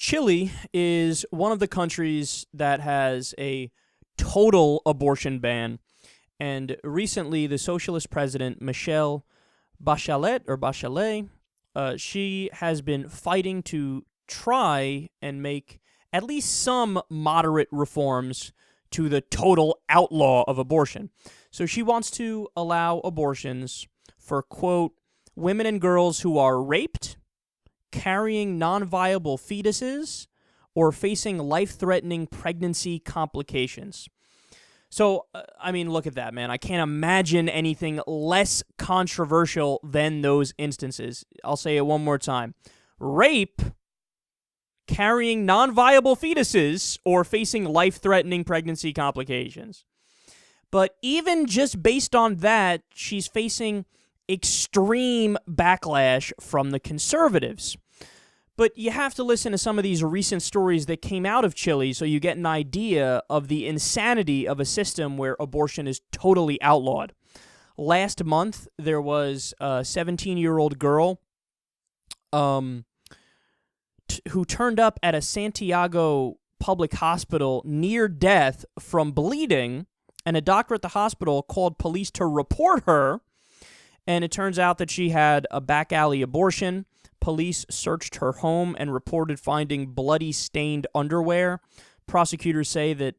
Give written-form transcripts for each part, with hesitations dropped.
Chile is one of the countries that has a total abortion ban, and recently the socialist president Michelle Bachelet, she has been fighting to try and make at least some moderate reforms to the total outlaw of abortion. So she wants to allow abortions for, quote, women and girls who are raped, carrying non-viable fetuses, or facing life-threatening pregnancy complications. So, I mean, look at that, man. I can't imagine anything less controversial than those instances. I'll say it one more time. Rape, carrying non-viable fetuses, or facing life-threatening pregnancy complications. But even just based on that, she's facing extreme backlash from the conservatives. But you have to listen to some of these recent stories that came out of Chile so you get an idea of the insanity of a system where abortion is totally outlawed. Last month, there was a 17-year-old girl who turned up at a Santiago public hospital near death from bleeding, and a doctor at the hospital called police to report her, and it turns out that she had a back alley abortion. Police searched her home and reported finding bloody stained underwear. Prosecutors say that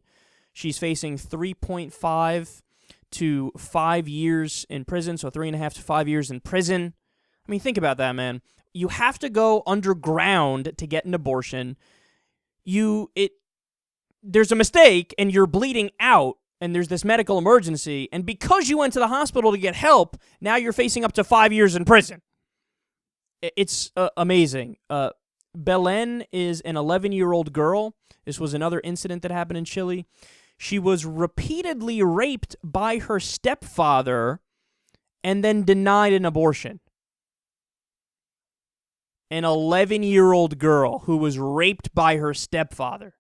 she's facing 3.5 to 5 years in prison, so 3.5 to 5 years in prison. I mean, think about that, man. You have to go underground to get an abortion. There's a mistake, and you're bleeding out, and there's this medical emergency, and because you went to the hospital to get help, now you're facing up to 5 years in prison. It's amazing. Belen is an 11-year-old girl. This was another incident that happened in Chile. She was repeatedly raped by her stepfather and then denied an abortion. An 11-year-old girl who was raped by her stepfather.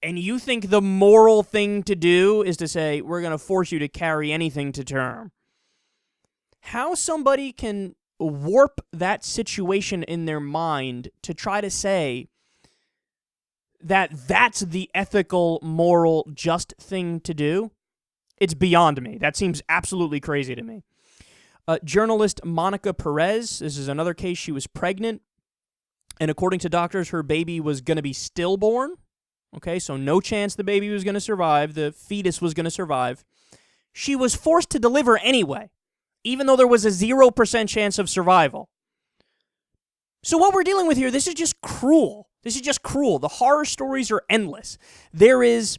And you think the moral thing to do is to say, we're going to force you to carry anything to term. How somebody can warp that situation in their mind to try to say that that's the ethical, moral, just thing to do, it's beyond me. That seems absolutely crazy to me. Journalist Monica Perez, this is another case. She was pregnant, and according to doctors, her baby was going to be stillborn. Okay, so no chance the baby was going to survive. The fetus was going to survive. She was forced to deliver anyway, even though there was a 0% chance of survival. So what we're dealing with here, this is just cruel. This is just cruel. The horror stories are endless. There is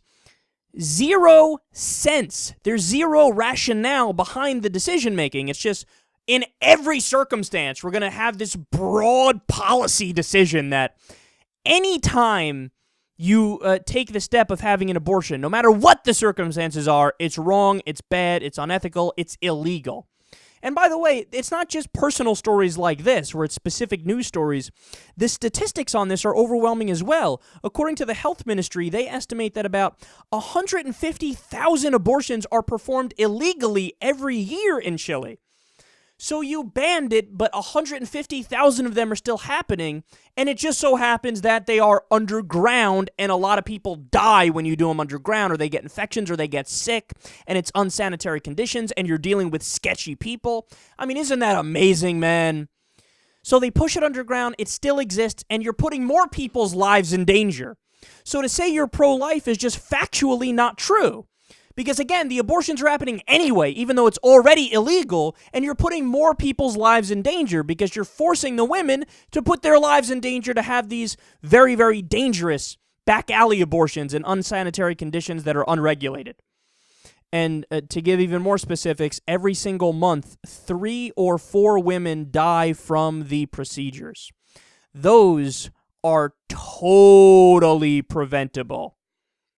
zero sense. There's zero rationale behind the decision-making. It's just, in every circumstance, we're going to have this broad policy decision that anytime you take the step of having an abortion, no matter what the circumstances are, it's wrong, it's bad, it's unethical, it's illegal. And by the way, it's not just personal stories like this, where it's specific news stories. The statistics on this are overwhelming as well. According to the health ministry, they estimate that about 150,000 abortions are performed illegally every year in Chile. So you banned it, but 150,000 of them are still happening, and it just so happens that they are underground, and a lot of people die when you do them underground, or they get infections, or they get sick, and it's unsanitary conditions, and you're dealing with sketchy people. I mean, isn't that amazing, man? So they push it underground, it still exists, and you're putting more people's lives in danger. So to say you're pro-life is just factually not true. Because, again, the abortions are happening anyway, even though it's already illegal, and you're putting more people's lives in danger because you're forcing the women to put their lives in danger to have these very, very dangerous back alley abortions in unsanitary conditions that are unregulated. And to give even more specifics, every single month, 3 or 4 women die from the procedures. Those are totally preventable.